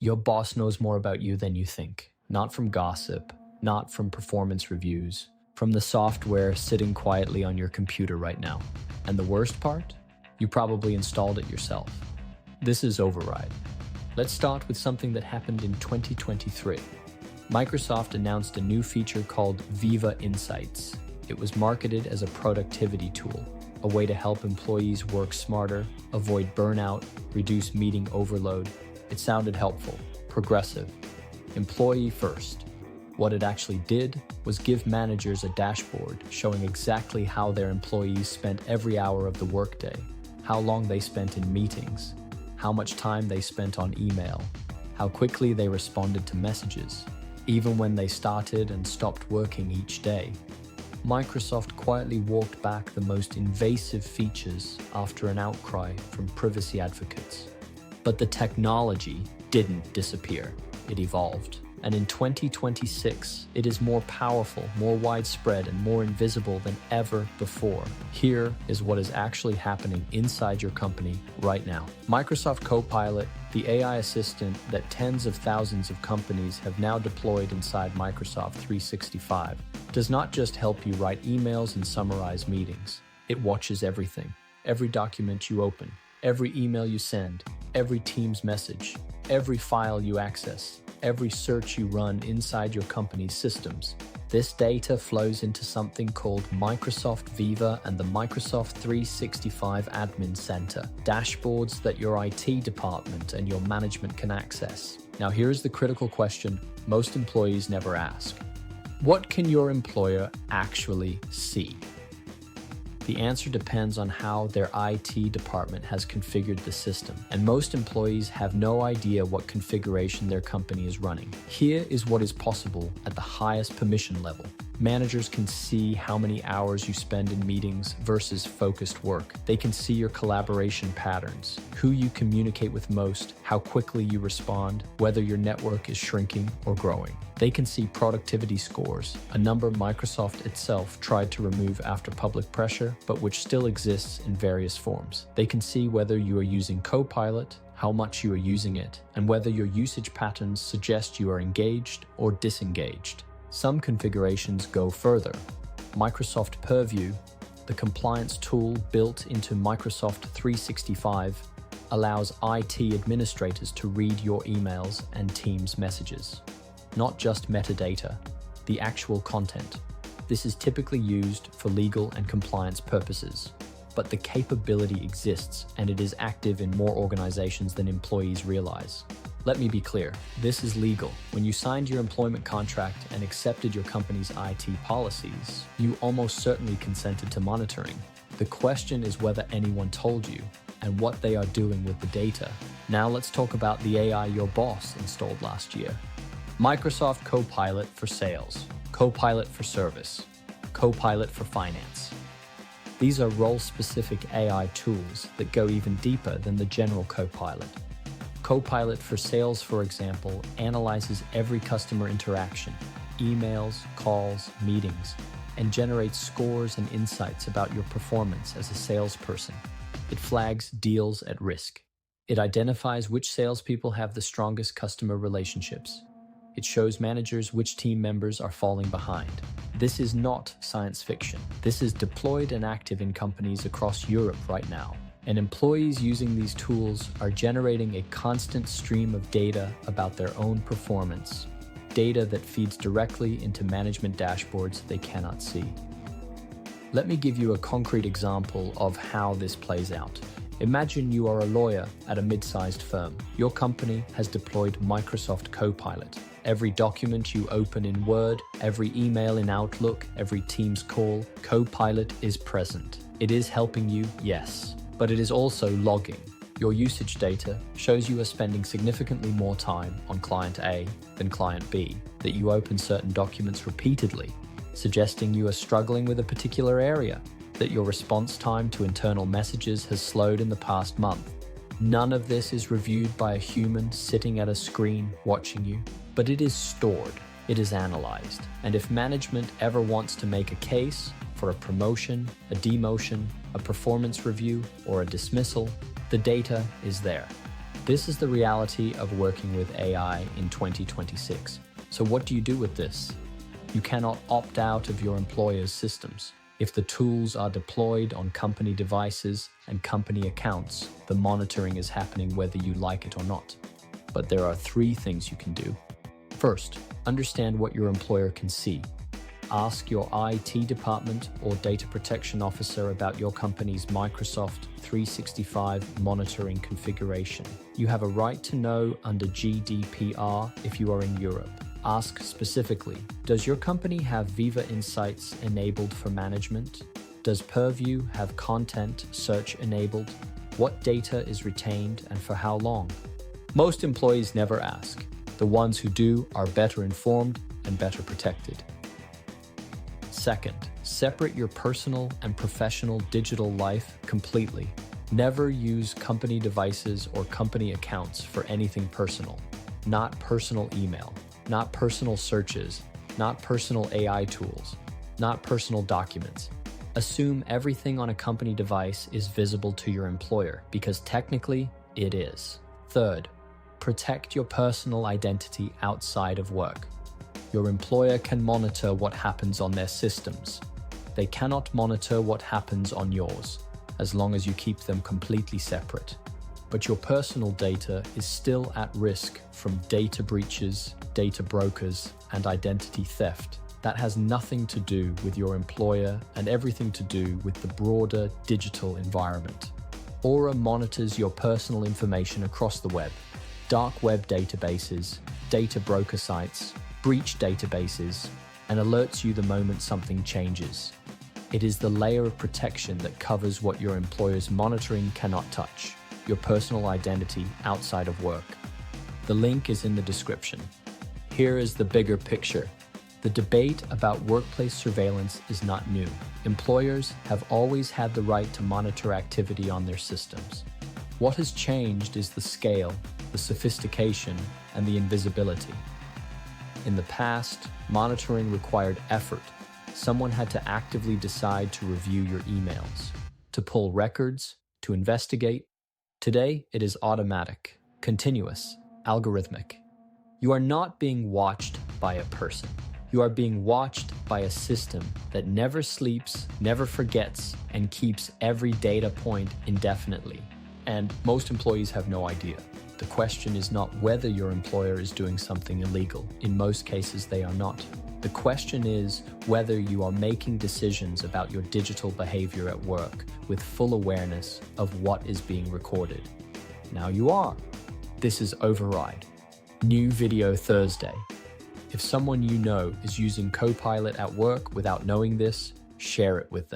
Your boss knows more about you than you think, not from gossip, not from performance reviews, from the software sitting quietly on your computer right now. And the worst part? You probably installed it yourself. This is Override. Let's start with something that happened in 2023. Microsoft announced a new feature called Viva Insights. It was marketed as a productivity tool, a way to help employees work smarter, avoid burnout, reduce meeting overload. It sounded helpful, progressive, employee first. What it actually did was give managers a dashboard showing exactly how their employees spent every hour of the workday, how long they spent in meetings, how much time they spent on email, how quickly they responded to messages, even when they started and stopped working each day. Microsoft quietly walked back the most invasive features after an outcry from privacy advocates. But the technology didn't disappear, it evolved. And in 2026, it is more powerful, more widespread, and more invisible than ever before. Here is what is actually happening inside your company right now. Microsoft Copilot, the AI assistant that tens of thousands of companies have now deployed inside Microsoft 365, does not just help you write emails and summarize meetings. It watches everything, every document you open, every email you send, every Teams message, every file you access, every search you run inside your company's systems. This data flows into something called Microsoft Viva and the Microsoft 365 Admin Center, dashboards that your IT department and your management can access. Now here's the critical question most employees never ask. What can your employer actually see? The answer depends on how their IT department has configured the system, and most employees have no idea what configuration their company is running. Here is what is possible at the highest permission level. Managers can see how many hours you spend in meetings versus focused work. They can see your collaboration patterns, who you communicate with most, how quickly you respond, whether your network is shrinking or growing. They can see productivity scores, a number Microsoft itself tried to remove after public pressure, but which still exists in various forms. They can see whether you are using Copilot, how much you are using it, and whether your usage patterns suggest you are engaged or disengaged. Some configurations go further. Microsoft Purview, the compliance tool built into Microsoft 365, allows IT administrators to read your emails and Teams messages. Not just metadata, the actual content. This is typically used for legal and compliance purposes, but the capability exists and it is active in more organizations than employees realize. Let me be clear, this is legal. When you signed your employment contract and accepted your company's IT policies, you almost certainly consented to monitoring. The question is whether anyone told you and what they are doing with the data. Now let's talk about the AI your boss installed last year. Microsoft Copilot for sales, Copilot for service, Copilot for finance. These are role-specific AI tools that go even deeper than the general Copilot. Copilot for sales, for example, analyzes every customer interaction, emails, calls, meetings, and generates scores and insights about your performance as a salesperson. It flags deals at risk. It identifies which salespeople have the strongest customer relationships. It shows managers which team members are falling behind. This is not science fiction. This is deployed and active in companies across Europe right now. And employees using these tools are generating a constant stream of data about their own performance, data that feeds directly into management dashboards they cannot see. Let me give you a concrete example of how this plays out. Imagine you are a lawyer at a mid-sized firm. Your company has deployed Microsoft Copilot. Every document you open in Word, every email in Outlook, every Teams call, Copilot is present. It is helping you, yes, but it is also logging. Your usage data shows you are spending significantly more time on client A than client B, that you open certain documents repeatedly, suggesting you are struggling with a particular area, that your response time to internal messages has slowed in the past month. None of this is reviewed by a human sitting at a screen watching you, but it is stored, it is analyzed. And if management ever wants to make a case for a promotion, a demotion, a performance review, or a dismissal, the data is there. This is the reality of working with AI in 2026. So what do you do with this? You cannot opt out of your employer's systems. If the tools are deployed on company devices and company accounts, the monitoring is happening whether you like it or not. But there are 3 things you can do. First, understand what your employer can see. Ask your IT department or data protection officer about your company's Microsoft 365 monitoring configuration. You have a right to know under GDPR if you are in Europe. Ask specifically, does your company have Viva Insights enabled for management? Does Purview have content search enabled? What data is retained and for how long? Most employees never ask. The ones who do are better informed and better protected. Second, separate your personal and professional digital life completely. Never use company devices or company accounts for anything personal. Not personal email, not personal searches, not personal AI tools, not personal documents. Assume everything on a company device is visible to your employer because technically it is. Third, protect your personal identity outside of work. Your employer can monitor what happens on their systems. They cannot monitor what happens on yours, as long as you keep them completely separate. But your personal data is still at risk from data breaches, data brokers, and identity theft. That has nothing to do with your employer and everything to do with the broader digital environment. Aura monitors your personal information across the web. Dark web databases, data broker sites, breach databases, and alerts you the moment something changes. It is the layer of protection that covers what your employer's monitoring cannot touch, your personal identity outside of work. The link is in the description. Here is the bigger picture. The debate about workplace surveillance is not new. Employers have always had the right to monitor activity on their systems. What has changed is the scale, the sophistication, and the invisibility. In the past, monitoring required effort. Someone had to actively decide to review your emails, to pull records, to investigate. Today, it is automatic, continuous, algorithmic. You are not being watched by a person. You are being watched by a system that never sleeps, never forgets, and keeps every data point indefinitely. And most employees have no idea. The question is not whether your employer is doing something illegal. In most cases, they are not. The question is whether you are making decisions about your digital behavior at work with full awareness of what is being recorded. Now you are. This is Override. New video Thursday. If someone you know is using Copilot at work without knowing this, share it with them.